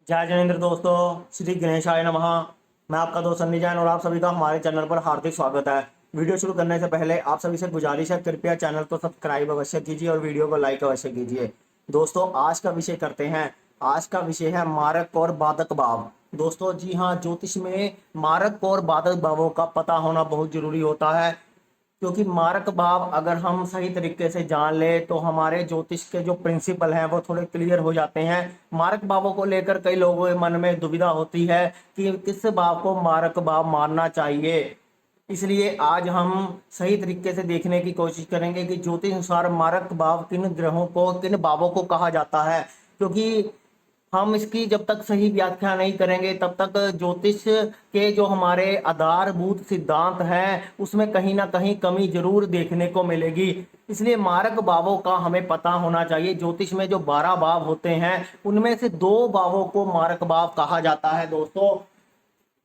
जय जनेन्द्र दोस्तों, श्री गणेशाय नमः। मैं आपका दोस्त सन्नी जैन और आप सभी का हमारे चैनल पर हार्दिक स्वागत है। वीडियो शुरू करने से पहले आप सभी से गुजारिश है, कृपया चैनल को सब्सक्राइब अवश्य कीजिए और वीडियो को लाइक अवश्य कीजिए। दोस्तों, आज का विषय करते हैं। आज का विषय है मारक और बाधक भाव। दोस्तों जी हाँ, ज्योतिष में मारक और बाधक भावों का पता होना बहुत जरूरी होता है, क्योंकि मारक भाव अगर हम सही तरीके से जान ले तो हमारे ज्योतिष के जो प्रिंसिपल हैं वो थोड़े क्लियर हो जाते हैं। मारक भावों को लेकर कई लोगों के मन में दुविधा होती है कि किस भाव को मारक भाव मानना चाहिए। इसलिए आज हम सही तरीके से देखने की कोशिश करेंगे कि ज्योतिष अनुसार मारक भाव किन ग्रहों को, किन भावों को कहा जाता है। क्योंकि हम इसकी जब तक सही व्याख्या नहीं करेंगे तब तक ज्योतिष के जो हमारे आधारभूत सिद्धांत हैं उसमें कहीं ना कहीं कमी जरूर देखने को मिलेगी। इसलिए मारक भावों का हमें पता होना चाहिए। ज्योतिष में जो 12 भाव होते हैं उनमें से 2 भावों को मारक भाव कहा जाता है दोस्तों।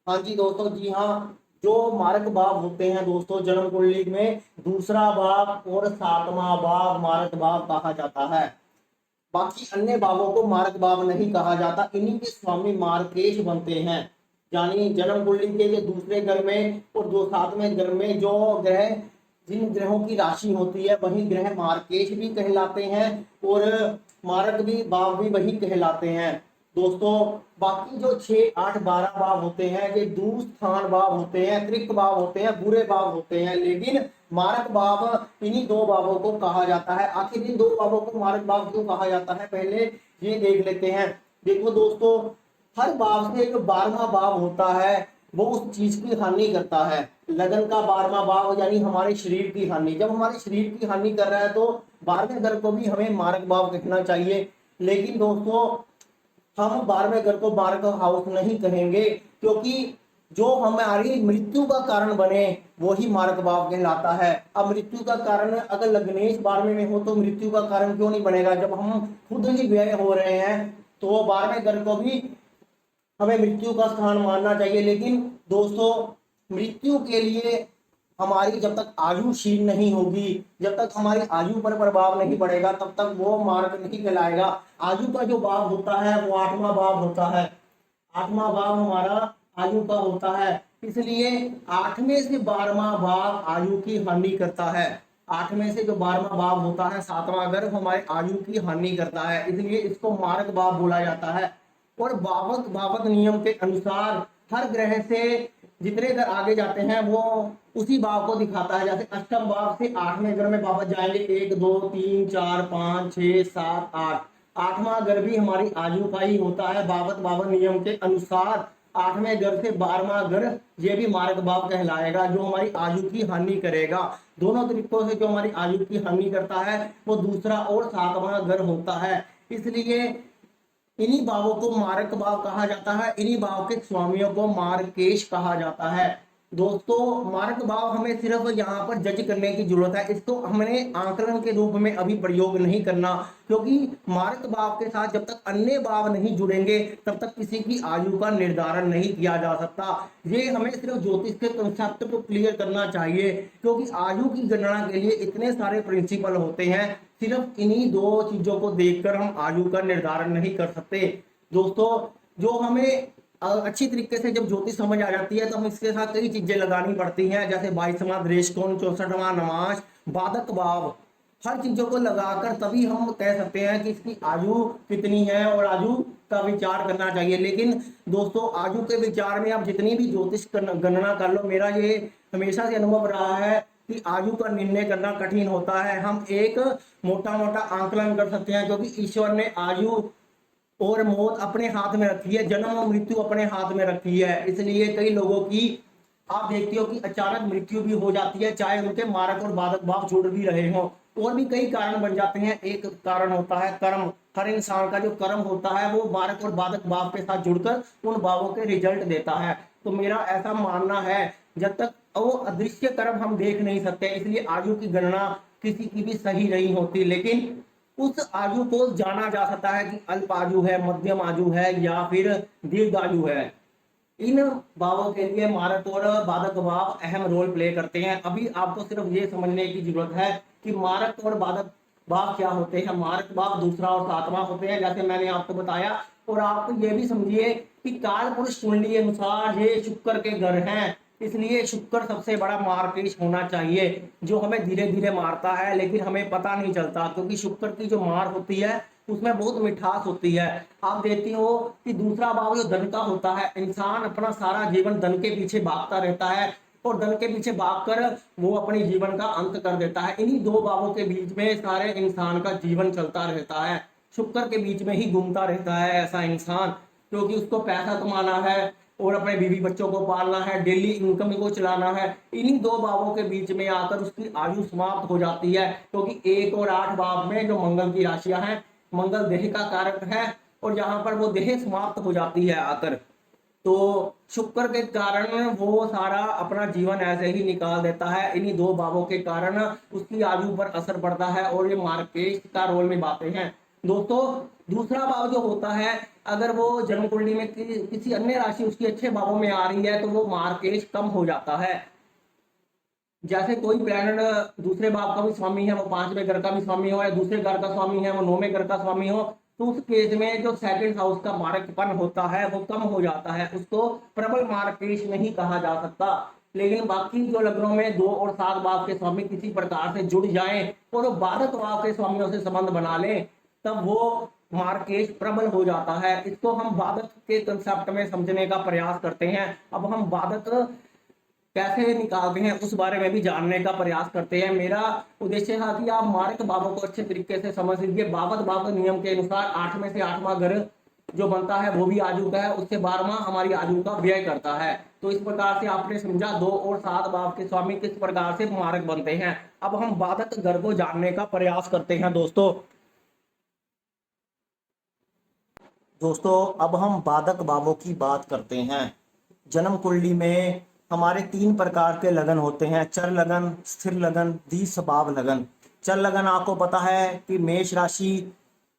हाँ जी दोस्तों, जी हाँ। जो मारक भाव होते हैं दोस्तों, जन्म कुंडली में दूसरा भाव और 7वां भाव मारक भाव कहा जाता है। बाकी अन्य भावों को मार्ग भाव नहीं कहा जाता। इन्हीं के स्वामी मार्केश बनते हैं। यानी जन्म कुंडली के जो दूसरे घर में और दो 7वें घर में जो ग्रह, जिन ग्रहों की राशि होती है वही ग्रह मार्केश भी कहलाते हैं और मारक भी भाव भी वही कहलाते हैं दोस्तों। बाकी जो 6, 8, 12 भाव होते हैं ये दूस्थान भाव होते हैं, त्रिक भाव होते हैं, बुरे भाव होते हैं। लेकिन मारक भाव इन्हीं 2 भावों को कहा जाता है। आखिर इन 2 भावों को मारक भाव क्यों कहा जाता है, पहले ये देख लेते हैं। देखो दोस्तों, हर भाव से जो 12वां भाव होता है वो उस चीज की हानि करता है। लगन का 12वां भाव यानी हमारे शरीर की हानि। जब हमारे शरीर की हानि कर रहा है तो 12वें घर को भी हमें मारक भाव कहना चाहिए। लेकिन दोस्तों, हम 12वें घर को मारक हाउस नहीं कहेंगे, क्योंकि जो हमारी मृत्यु का कारण बने वही मारक भाव कहलाता है। अब मृत्यु का कारण अगर लग्नेश 12वें में हो तो मृत्यु का कारण क्यों नहीं बनेगा। जब हम खुद ही व्यय हो रहे हैं तो 12वें घर को भी हमें मृत्यु का स्थान मानना चाहिए। लेकिन दोस्तों, मृत्यु के लिए हमारी जब तक आयु क्षीण नहीं होगी, जब तक हमारी आयु पर प्रभाव नहीं पड़ेगा तब तक वो मार्ग नहीं कहलाएगा। आयु का जो भाव होता है वो 8वां भाव होता है। 8वां भाव हमारा आयु का होता है। इसलिए 8वें से 12वां भाव आयु की हानि करता है। 8वें से जो 12वां भाव होता है 7वां घर हमारे आयु की हानि करता है, इसलिए इसको मारक भाव बोला जाता है। और भावक भावक नियम के अनुसार हर ग्रह से जितने घर आगे जाते हैं वो उसी भाव को दिखाता है। जैसे अष्टम भाव से 8वें घर में वापस जाएंगे, 1, 2, 3, 4, 5, 6, 7, 8। 8वां घर भी हमारी आयु का ही होता है। भावक भावक नियम के अनुसार 8वें घर से 12वां घर ये भी मार्ग भाव कहलाएगा, जो हमारी आयु की हानि करेगा। दोनों तरीकों से जो हमारी आयु की हानि करता है वो दूसरा और 7वां घर होता है। इसलिए इन्हीं भावों को मारक भाव कहा जाता है। इन्हीं भाव के स्वामियों को मार्केश कहा जाता है। दोस्तों, मारक भाव हमें सिर्फ यहाँ पर जज करने की जरूरत है, इसको हमने आंकलन के रूप में अभी प्रयोग नहीं करना, क्योंकि मारक भाव के साथ जब तक अन्य भाव नहीं जुड़ेंगे तब तक किसी की आयु का निर्धारण नहीं किया जा सकता। ये हमें सिर्फ ज्योतिष के कंसेप्ट को क्लियर करना चाहिए, क्योंकि आयु की गणना के लिए इतने सारे प्रिंसिपल होते हैं। सिर्फ इन्हीं 2 चीजों को देखकर हम आयु का निर्धारण नहीं कर सकते। दोस्तों, जो हमें अच्छी तरीके से जब ज्योतिष समझ आ जाती है तो हम इसके साथ कई चीजें लगानी पड़ती हैं, जैसे 22वां दृष्टिकोण, 64वां नमाज, बाधक भाव। हर चीजों को लगाकर तभी हम कह सकते हैं कि इसकी आयु कितनी है और आयु का विचार करना चाहिए। लेकिन दोस्तों, आयु के विचार में आप जितनी भी ज्योतिष गणना कर लो, मेरा ये हमेशा से अनुभव रहा है कि आयु का निर्णय करना कठिन होता है। हम एक मोटा मोटा आंकलन कर सकते हैं, क्योंकि ईश्वर ने आयु और मौत अपने हाथ में रखी है, जन्म और मृत्यु अपने हाथ में रखी है। इसलिए कई लोगों की आप देखते हो कि अचानक मृत्यु भी हो जाती है, चाहे उनके मारक और बाधक भाव जुड़ भी रहे हों। और भी कई कारण बन जाते हैं। एक कारण होता है कर्म। हर इंसान का जो कर्म होता है वो मारक और बाधक भाव के साथ जुड़कर उन भावों के रिजल्ट देता है। तो मेरा ऐसा मानना है, जब तक वो अदृश्य कर्म हम देख नहीं सकते, इसलिए आयु की गणना किसी की भी सही नहीं होती। लेकिन उस आयु को जाना जा सकता है कि अल्प आयु है, मध्यम आयु है या फिर दीर्घ आयु है। इन भावों के लिए मारक और बाधक भाव अहम रोल प्ले करते हैं। अभी आपको सिर्फ ये समझने की जरूरत है कि मारक और बाधक भाव क्या होते हैं। मारक भाव दूसरा और 7वां होते हैं, जैसे मैंने आपको बताया। और आप ये भी समझिए कि काल पुरुष कुंडली अनुसार ये शुक्र के घर हैं, इसलिए शुक्र सबसे बड़ा मार्केश होना चाहिए, जो हमें धीरे धीरे मारता है लेकिन हमें पता नहीं चलता, क्योंकि शुक्र की जो मार होती है उसमें बहुत मिठास होती है। आप देखती हो कि दूसरा भाव जो धन का होता है, इंसान अपना सारा जीवन धन के पीछे भागता रहता है और धन के पीछे भागकर वो अपने जीवन का अंत कर देता है। इन्हीं दो भावों के बीच में सारे इंसान का जीवन चलता रहता है, शुक्र के बीच में ही घूमता रहता है ऐसा इंसान, क्योंकि उसको पैसा कमाना है और अपने बीवी बच्चों को पालना है, डेली इनकम को चलाना है। इन्हीं दो भावों के बीच में आकर उसकी आयु समाप्त हो जाती है, क्योंकि 1 और 8 भाव में जो मंगल की राशियां हैं, मंगल देह का कारक है और यहाँ पर वो देह समाप्त हो जाती है आकर। तो शुक्र के कारण वो सारा अपना जीवन ऐसे ही निकाल देता है, इन्हीं दो भावों के कारण उसकी आयु पर असर पड़ता है और ये मार्केश का रोल निभाते हैं। दोस्तों, दूसरा भाव जो होता है, अगर वो जन्म कुंडली में किसी अन्य राशि उसकी अच्छे भावों में आ रही है तो वो मार्केश कम हो जाता है। जैसे कोई प्लैनेट दूसरे भाव का भी स्वामी है, वो 5वें घर का भी स्वामी हो, या दूसरे घर का स्वामी है वो 9वें घर का स्वामी हो, तो उस केस में जो सेकंड हाउस का मार्कपन होता है वो कम हो जाता है, उसको प्रबल मार्केश नहीं कहा जा सकता। लेकिन बाकी जो लग्नों में 2 और 7 भाव के स्वामी किसी प्रकार से जुड़ जाएं और वो बाधक भाव के स्वामियों से संबंध बना लें, तब वो मार्केश प्रबल हो जाता है। इसको हम बाधक के कंसेप्ट में समझने का प्रयास करते हैं। अब हम बाधक कैसे निकालते हैं उस बारे में भी जानने का प्रयास करते हैं। मेरा उद्देश्य था कि आप मारक भावों को अच्छे तरीके से समझ लीजिए। बाबत भाव के नियम के अनुसार 8 में से 8वां घर जो बनता है वो भी आजू का है, उससे 12वां हमारी आजू का व्यय करता है। तो इस प्रकार से आपने समझा 2 और 7 भाव के स्वामी किस प्रकार से मारक बनते हैं। अब हम बाधक घर को जानने का प्रयास करते हैं। दोस्तों, अब हम बाधक भावों की बात करते हैं। जन्म कुंडली में हमारे 3 प्रकार के लगन होते हैं, चर लगन, स्थिर लगन, द्विस्वभाव लगन। चर लगन आपको पता है कि मेष राशि,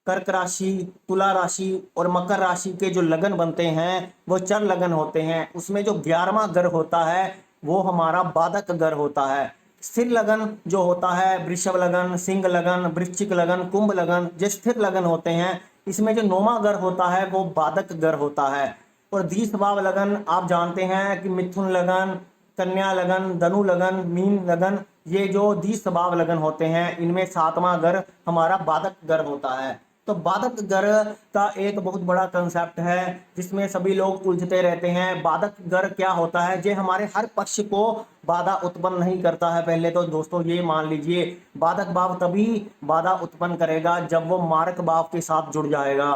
कर्क राशि, तुला राशि और मकर राशि के जो लगन बनते हैं वो चर लगन होते हैं। उसमें जो 11वां घर होता है वो हमारा बाधक घर होता है। स्थिर लगन जो होता है, वृषभ लगन, सिंह लगन, वृश्चिक लगन, कुंभ लगन, जो स्थिर लगन होते हैं, इसमें जो 9वां घर होता है वो बाधक घर होता है। और द्विस्वभाव लगन आप जानते हैं कि मिथुन लगन, कन्या लगन, धनु लगन, मीन लगन, ये जो द्विस्वभाव लगन होते हैं, इनमें 7वां घर हमारा बाधक घर होता है। तो बाधक घर का एक बहुत बड़ा कंसेप्ट है जिसमें सभी लोग उलझते रहते हैं। बाधक घर क्या होता है? ये हमारे हर पक्ष को बाधा उत्पन्न नहीं करता है। पहले तो दोस्तों ये मान लीजिए, बाधक भाव तभी बाधा उत्पन्न करेगा जब वो मारक भाव के साथ जुड़ जाएगा।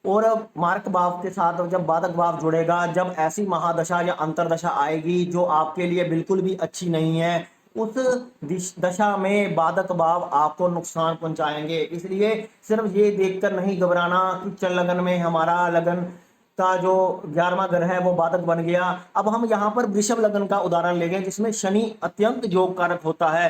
और मारक भाव के साथ जब बाधक भाव जुड़ेगा, जब ऐसी महादशा या अंतरदशा आएगी जो आपके लिए बिल्कुल भी अच्छी नहीं है, उस दशा में बाधक भाव आपको नुकसान पहुंचाएंगे। इसलिए सिर्फ ये देखकर नहीं घबराना कि चल लगन में हमारा लगन का जो 11वां घर है वो बाधक बन गया। अब हम यहाँ पर वृषभ लगन का उदाहरण लेंगे जिसमें शनि अत्यंत योग कारक होता है,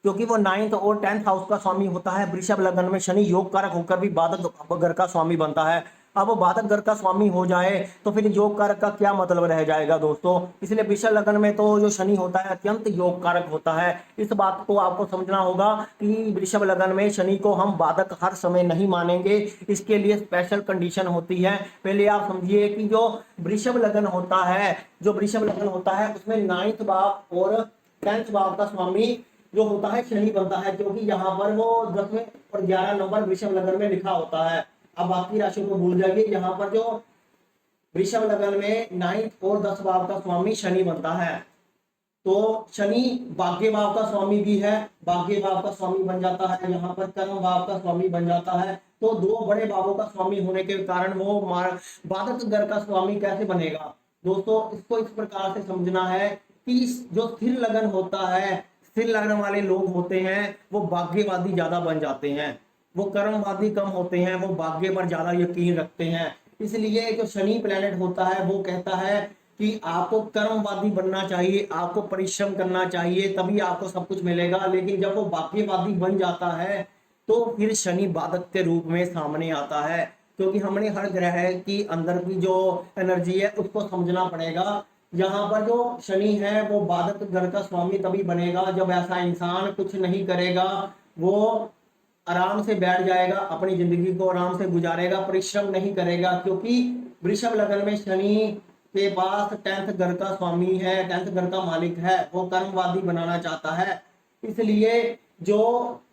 क्योंकि वो 9th और 10th हाउस का स्वामी होता है। वृषभ लगन में शनि योग कारक होकर भी बाधक घर का स्वामी बनता है। अब वो बाधक घर का स्वामी हो जाए तो फिर योग कारक का क्या मतलब रह जाएगा दोस्तों। इसलिए वृषभ लगन में तो जो शनि होता है अत्यंत योग कारक होता है। इस बात को आपको समझना होगा कि वृषभ लगन में शनि को हम बाधक हर समय नहीं मानेंगे, इसके लिए स्पेशल कंडीशन होती है। पहले आप समझिए कि जो वृषभ लगन होता है उसमें 9th भाव और 10th भाव का स्वामी जो होता है शनि बनता है, क्योंकि यहाँ पर वो 10वें और 11 नंबर वृषभ लगन में लिखा होता है। अब बाकी राशियों को भूल जाइए, यहाँ पर जो वृषभ लगन में 9th और 10 भाव का स्वामी शनि बनता है। तो शनि भाग्य भाव का स्वामी भी है, भाग्य भाव का स्वामी बन जाता है, यहाँ पर कर्म भाव का स्वामी बन जाता है। तो 2 बड़े भावों का स्वामी होने के कारण वो बाधक घर का स्वामी कैसे बनेगा दोस्तों। इसको इस प्रकार से समझना है कि जो स्थिर लगन होता है, स्थिर लगन वाले लोग होते हैं वो भाग्यवादी ज्यादा बन जाते हैं, वो कर्मवादी कम होते हैं, वो भाग्य पर ज्यादा यकीन रखते हैं। इसलिए जो शनि प्लेनेट होता है वो कहता है कि आपको कर्मवादी बनना चाहिए, आपको परिश्रम करना चाहिए, तभी आपको सब कुछ मिलेगा। लेकिन जब वो भाग्यवादी बन जाता है तो फिर शनि बाधक के रूप में सामने आता है, क्योंकि हमने हर ग्रह की अंदर की जो एनर्जी है उसको समझना पड़ेगा। यहाँ पर जो शनि है वो बाधक घर का स्वामी तभी बनेगा जब ऐसा इंसान कुछ नहीं करेगा, वो आराम से बैठ जाएगा, अपनी जिंदगी को आराम से गुजारेगा, परिश्रम नहीं करेगा, क्योंकि वृषभ लग्न में शनि के पास 10th घर का स्वामी है, 10th घर का मालिक है, वो कर्मवादी बनाना चाहता है। इसलिए जो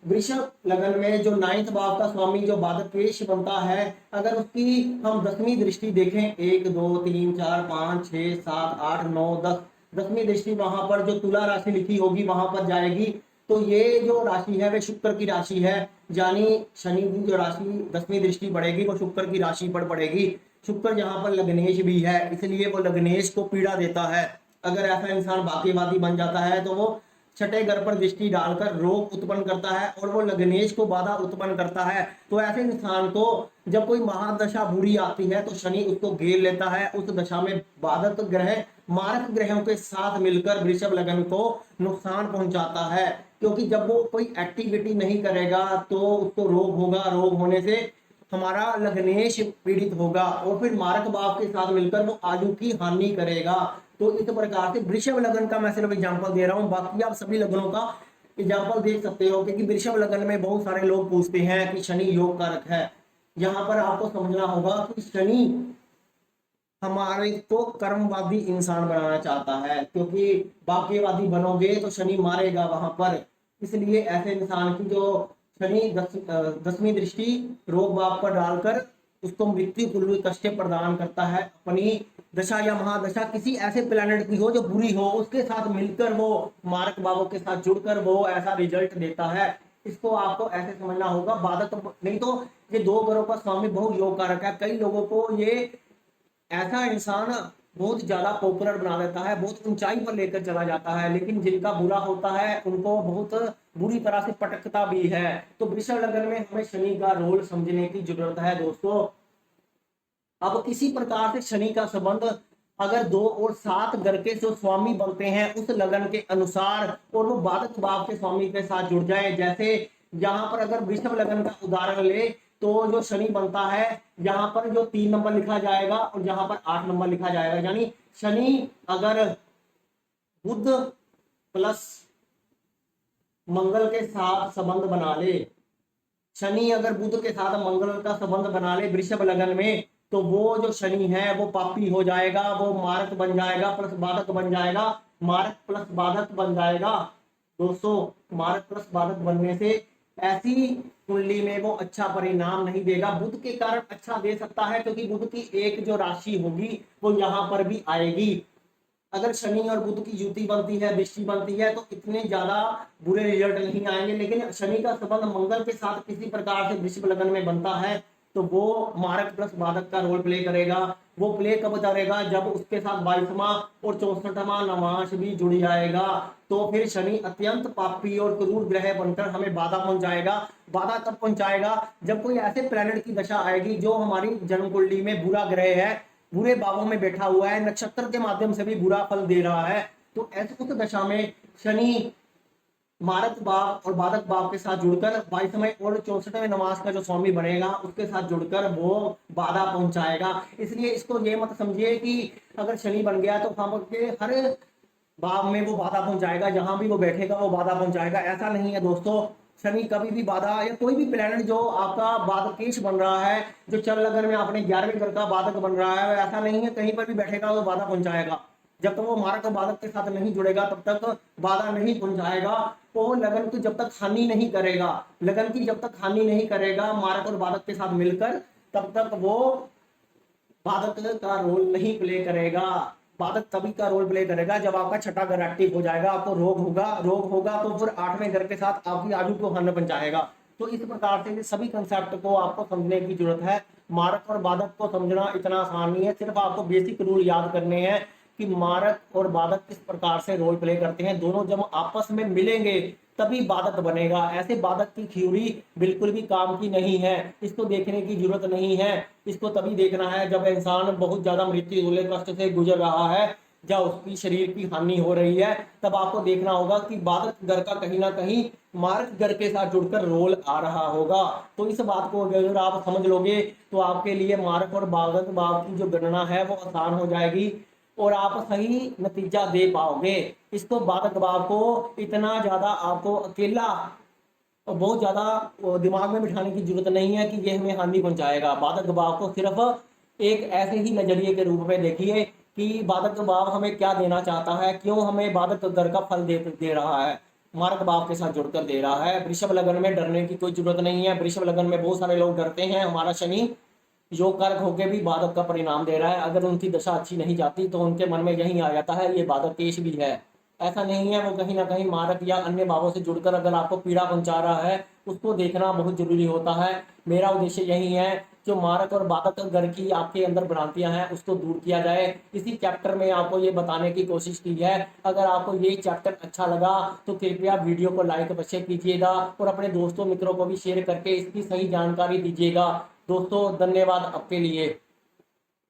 वृषभ लग्न में जो 9th भाव का स्वामी जो बाधकेश बनता है, अगर उसकी हम 10वीं दृष्टि देखें, 1 2 3 4 5 6 7 8 9 10, 10वीं दृष्टि वहां पर जो तुला राशि लिखी होगी वहां पर जाएगी, तो ये जो राशि है वे शुक्र की राशि है, यानी शनि की जो राशि 10वीं दृष्टि पड़ेगी वो शुक्र की राशि पर पड़ेगी। शुक्र यहाँ पर लग्नेश भी है, इसलिए वो लग्नेश को पीड़ा देता है। अगर ऐसा इंसान भाग्यवादी बन जाता है तो वो छठे घर पर दृष्टि डालकर रोग उत्पन्न करता है और वो लग्नेश को बाधा उत्पन्न करता है। तो ऐसे इंसान को जब कोई महादशा बुरी आती है तो शनि उसको घेर लेता है। उस दशा में बाधक ग्रह मारक ग्रहों के साथ मिलकर वृषभ लग्न को नुकसान पहुंचाता है, क्योंकि जब वो कोई एक्टिविटी नहीं करेगा तो उसको रोग होगा, रोग होने से हमारा लग्नेश पीड़ित होगा और फिर मारक भाव के साथ मिलकर वो आयु की हानि करेगा। तो इस प्रकार से वृषभ लग्न का मैं सिर्फ एग्जाम्पल दे रहा हूँ, बाकी आप सभी लग्नों का एग्जाम्पल देख सकते हो, क्योंकि वृषभ लग्न में बहुत सारे लोग पूछते हैं कि शनि योग कारक है। यहाँ पर आपको समझना होगा कि शनि हमारे को कर्मवादी इंसान बनाना चाहता है, क्योंकि भाग्यवादी बनोगे तो शनि मारेगा वहां पर। इसलिए ऐसे इंसान की जो शनि 10वीं दृष्टि रोग बाप पर डालकर उसको मृत्यु तुल्य कष्ट प्रदान करता है। अपनी दशा या महादशा किसी ऐसे प्लेनेट की हो जो बुरी हो, उसके साथ मिलकर वो मारक भावों के साथ जुड़कर वो ऐसा रिजल्ट देता है। इसको आपको ऐसे समझना होगा, बाधक नहीं तो ये 2 ग्रहों का स्वामी बहुत योग कारक है। कई लोगों को ये ऐसा इंसान बहुत ज्यादा पॉपुलर बना देता है, बहुत ऊंचाई पर लेकर चला जाता है, लेकिन जिनका बुरा होता है उनको बहुत बुरी तरह से पटकता भी है। तो वृषभ लग्न में हमें शनि का रोल समझने की जरूरत है दोस्तों। अब किसी प्रकार से शनि का संबंध अगर 2 और 7 घर के जो स्वामी बनते हैं उस लगन के अनुसार और वो बाधक भाव के स्वामी के साथ जुड़ जाए, जैसे यहाँ पर अगर वृषभ लगन का उदाहरण ले तो जो शनि बनता है यहाँ पर जो 3 नंबर लिखा जाएगा और यहाँ पर 8 नंबर लिखा जाएगा, यानी शनि अगर बुध प्लस मंगल के साथ संबंध बना ले, शनि अगर बुध के साथ मंगल का संबंध बना ले वृषभ लगन में, तो वो जो शनि है वो पापी हो जाएगा, वो मारक बन जाएगा प्लस बाधक बन जाएगा, मारक प्लस बाधक बन जाएगा। दोस्तों मारक प्लस बाधक बनने से ऐसी कुंडली में वो अच्छा परिणाम नहीं देगा। बुध के कारण अच्छा दे सकता है, क्योंकि बुध की एक जो राशि होगी वो यहाँ पर भी आएगी। अगर शनि और बुध की युति बनती है, दृष्टि बनती है, तो इतने ज्यादा बुरे रिजल्ट नहीं आएंगे। लेकिन शनि का संबंध मंगल के साथ किसी प्रकार से वृषभ लग्न में बनता है तो वो मारक प्लस बाधक का रोल प्ले करेगा। वो प्ले कब करेगा? जब उसके साथ 22वां और 64वां नवांश भी जुड़ जाएगा, तो फिर शनि अत्यंत पापी और क्रूर ग्रह बनकर हमें बाधा पहुंचाएगा। बाधा तब पहुंचाएगा जब कोई ऐसे प्लेनेट की दशा आएगी जो हमारी जन्म कुंडली में बुरा ग्रह है, बुरे भावों में बैठा हुआ है, नक्षत्र के माध्यम से भी बुरा फल दे रहा है। तो ऐसे उस दशा में शनि मारक भाव और बाधक भाव के साथ जुड़कर 22वें और 64वें नवांश का जो स्वामी बनेगा उसके साथ जुड़कर वो बाधा पहुंचाएगा। इसलिए इसको ये मत समझिए कि अगर शनि बन गया तो हम के हर भाव में वो बाधा पहुंचाएगा, जहां भी वो बैठेगा वो बाधा पहुंचाएगा। ऐसा नहीं है दोस्तों। शनि कभी भी बाधा या कोई भी प्लेनेट जो आपका बाधकेश बन रहा है, जो चल लगन में अपने 11वें घर का बाधक बन रहा है, ऐसा नहीं है कहीं पर भी बैठेगा वो बाधा पहुंचाएगा। जब तक वो मारक और बाधक के साथ नहीं जुड़ेगा तब तक बाधा नहीं पहुंचाएगा। वो लगन की जब तक हानि नहीं करेगा, लगन की जब तक हानि नहीं करेगा मारक और बाधक के साथ मिलकर, तब तक वो बाधक का रोल नहीं प्ले करेगा। बाधक तभी का रोल प्ले करेगा जब आपका छठा घर एक्टिव हो जाएगा, आपको रोग होगा तो फिर 8वें घर के साथ आपकी आयु को हानि पहुंचाएगा। तो इस प्रकार से सभी कंसेप्ट को आपको समझने की जरूरत है। मारक और बाधक को समझना इतना आसान नहीं है, सिर्फ आपको बेसिक रूल याद करने हैं कि मारक और बाधक किस प्रकार से रोल प्ले करते हैं। दोनों जब आपस में मिलेंगे तभी बाधक बनेगा। ऐसे बाधक की थ्योरी बिल्कुल भी काम की नहीं है, इसको देखने की जरूरत नहीं है। इसको तभी देखना है जब इंसान बहुत ज्यादा मृत्यु तुल्य कष्ट से गुजर रहा है, जब उसकी शरीर की हानि हो रही है, तब आपको देखना होगा कि बाधक घर का कहीं ना कहीं मारक घर के साथ जुड़कर रोल आ रहा होगा। तो इस बात को अगर आप समझ लोगे तो आपके लिए मारक और बाधक भाव की जो गणना है वो आसान हो जाएगी और आप सही नतीजा दे पाओगे। इसको बाधक भाव को इतना ज्यादा आपको अकेला और बहुत ज़्यादा दिमाग में बिठाने की जरूरत नहीं है कि ये हमें हानि पहुंचाएगा। बाधक दबाव को सिर्फ एक ऐसे ही नजरिए के रूप में देखिए कि बाधक दबाव हमें क्या देना चाहता है, क्यों हमें बाधक दर का फल दे रहा है, मारक भाव के साथ जुड़कर दे रहा है। वृषभ लगन में डरने की कोई जरूरत नहीं है। वृषभ लगन में बहुत सारे लोग डरते हैं। हमारा शनि योग कारक होकर भी बाधक का परिणाम दे रहा है। अगर उनकी दशा अच्छी नहीं जाती तो उनके मन में यही आ जाता है ये बाधक केश भी है। ऐसा नहीं है, वो कहीं ना कहीं मारक या अन्य भावों से जुड़कर अगर आपको पीड़ा पहुंचा रहा है, उसको देखना बहुत जरूरी होता है। मेरा उद्देश्य यही है, जो मारक और बाधक घर की आपके अंदर भ्रांतियां हैं उसको दूर किया जाए। इसी चैप्टर में आपको ये बताने की कोशिश की है। अगर आपको ये चैप्टर अच्छा लगा तो कृपया वीडियो को लाइक अवश्य कीजिएगा और अपने दोस्तों मित्रों को भी शेयर करके इसकी सही जानकारी दीजिएगा। दोस्तों धन्यवाद आपके लिए।